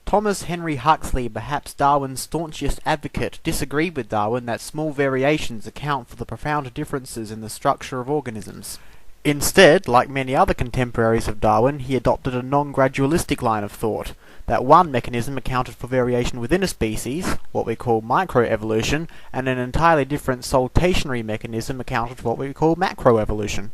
Thomas Henry Huxley, perhaps Darwin's staunchest advocate, disagreed with Darwin that small variations account for the profound differences in the structure of organisms. Instead, like many other contemporaries of Darwin, he adopted a non-gradualistic line of thought, that one mechanism accounted for variation within a species, what we call microevolution, and an entirely different saltationary mechanism accounted for what we call macroevolution.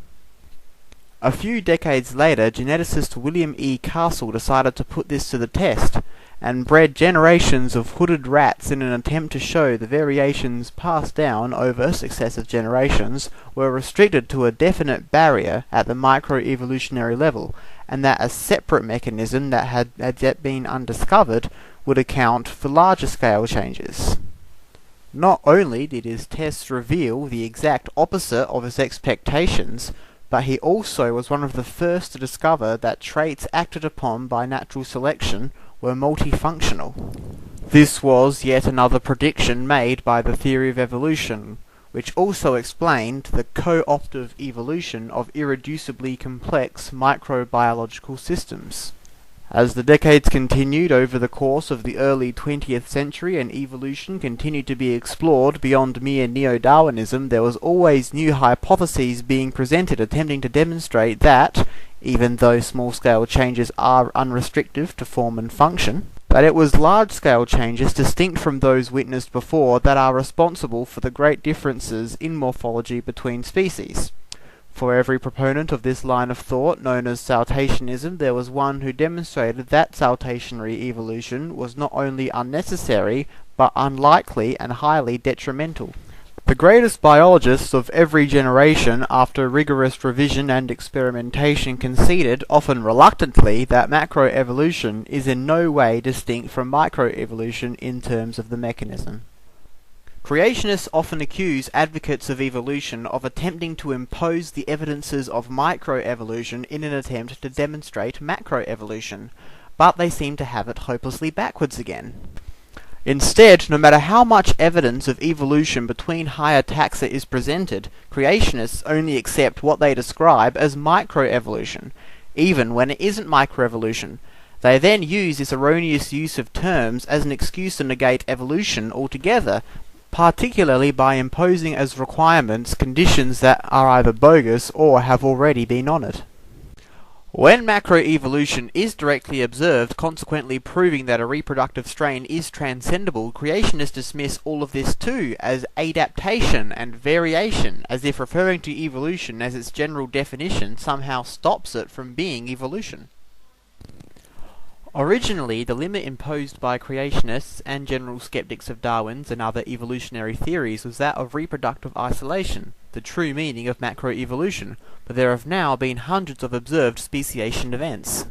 A few decades later, geneticist William E. Castle decided to put this to the test, and bred generations of hooded rats in an attempt to show the variations passed down over successive generations were restricted to a definite barrier at the microevolutionary level, and that a separate mechanism that had yet been undiscovered would account for larger scale changes. Not only did his tests reveal the exact opposite of his expectations, but he also was one of the first to discover that traits acted upon by natural selection were multifunctional. This was yet another prediction made by the theory of evolution, which also explained the co-optive evolution of irreducibly complex microbiological systems. As the decades continued over the course of the early 20th century and evolution continued to be explored beyond mere neo-Darwinism, there was always new hypotheses being presented attempting to demonstrate that, even though small-scale changes are unrestricted to form and function, that it was large-scale changes distinct from those witnessed before that are responsible for the great differences in morphology between species. For every proponent of this line of thought, known as saltationism, there was one who demonstrated that saltationary evolution was not only unnecessary, but unlikely and highly detrimental. The greatest biologists of every generation, after rigorous revision and experimentation, conceded, often reluctantly, that macroevolution is in no way distinct from microevolution in terms of the mechanism. Creationists often accuse advocates of evolution of attempting to impose the evidences of microevolution in an attempt to demonstrate macroevolution, but they seem to have it hopelessly backwards again. Instead, no matter how much evidence of evolution between higher taxa is presented, creationists only accept what they describe as microevolution, even when it isn't microevolution. They then use this erroneous use of terms as an excuse to negate evolution altogether, particularly by imposing as requirements conditions that are either bogus or have already been honoured. When macroevolution is directly observed, consequently proving that a reproductive strain is transcendable, creationists dismiss all of this too as adaptation and variation, as if referring to evolution as its general definition somehow stops it from being evolution. Originally, the limit imposed by creationists and general skeptics of Darwin's and other evolutionary theories was that of reproductive isolation, the true meaning of macroevolution, but there have now been hundreds of observed speciation events.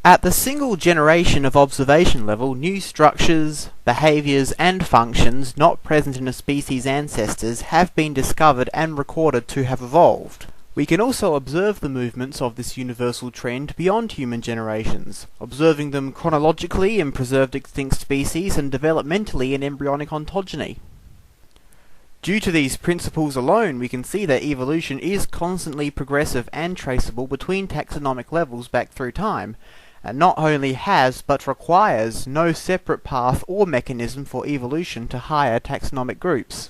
At the single generation of observation level, new structures, behaviours and functions not present in a species' ancestors have been discovered and recorded to have evolved. We can also observe the movements of this universal trend beyond human generations, observing them chronologically in preserved extinct species and developmentally in embryonic ontogeny. Due to these principles alone, we can see that evolution is constantly progressive and traceable between taxonomic levels back through time, and not only has but requires no separate path or mechanism for evolution to higher taxonomic groups.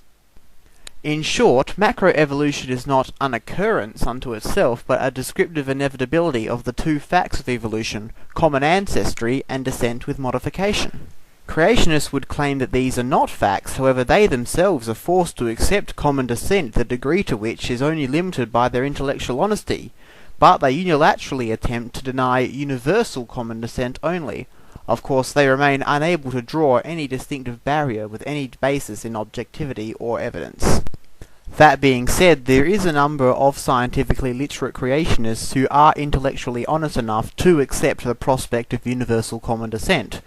In short, macroevolution is not an occurrence unto itself, but a descriptive inevitability of the two facts of evolution, common ancestry and descent with modification. Creationists would claim that these are not facts, however they themselves are forced to accept common descent, the degree to which is only limited by their intellectual honesty, but they unilaterally attempt to deny universal common descent only. Of course, they remain unable to draw any distinctive barrier with any basis in objectivity or evidence. That being said, there is a number of scientifically literate creationists who are intellectually honest enough to accept the prospect of universal common descent,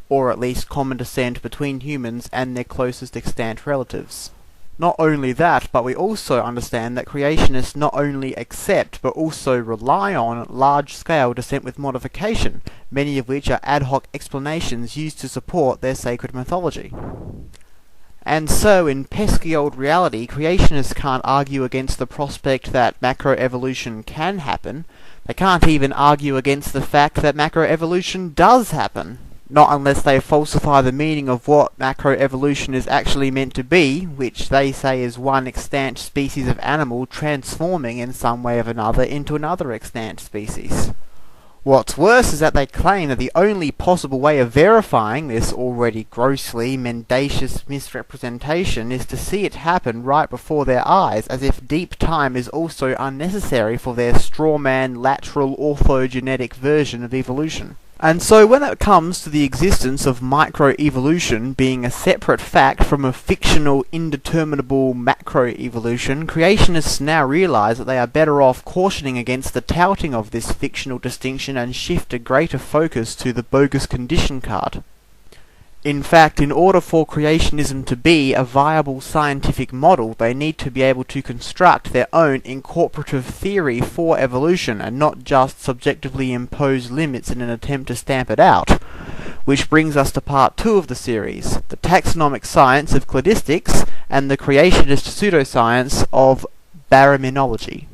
or at least common descent between humans and their closest extant relatives. Not only that, but we also understand that creationists not only accept but also rely on large-scale descent with modification, many of which are ad hoc explanations used to support their sacred mythology. And so, in pesky old reality, creationists can't argue against the prospect that macroevolution can happen. They can't even argue against the fact that macroevolution does happen. Not unless they falsify the meaning of what macroevolution is actually meant to be, which they say is one extant species of animal transforming in some way or another into another extant species. What's worse is that they claim that the only possible way of verifying this already grossly mendacious misrepresentation is to see it happen right before their eyes, as if deep time is also unnecessary for their strawman lateral orthogenetic version of evolution. And so when it comes to the existence of microevolution being a separate fact from a fictional indeterminable macroevolution, creationists now realize that they are better off cautioning against the touting of this fictional distinction and shift a greater focus to the bogus condition card. In fact, in order for creationism to be a viable scientific model, they need to be able to construct their own incorporative theory for evolution, and not just subjectively impose limits in an attempt to stamp it out. Which brings us to part 2 of the series, the taxonomic science of cladistics and the creationist pseudoscience of baraminology.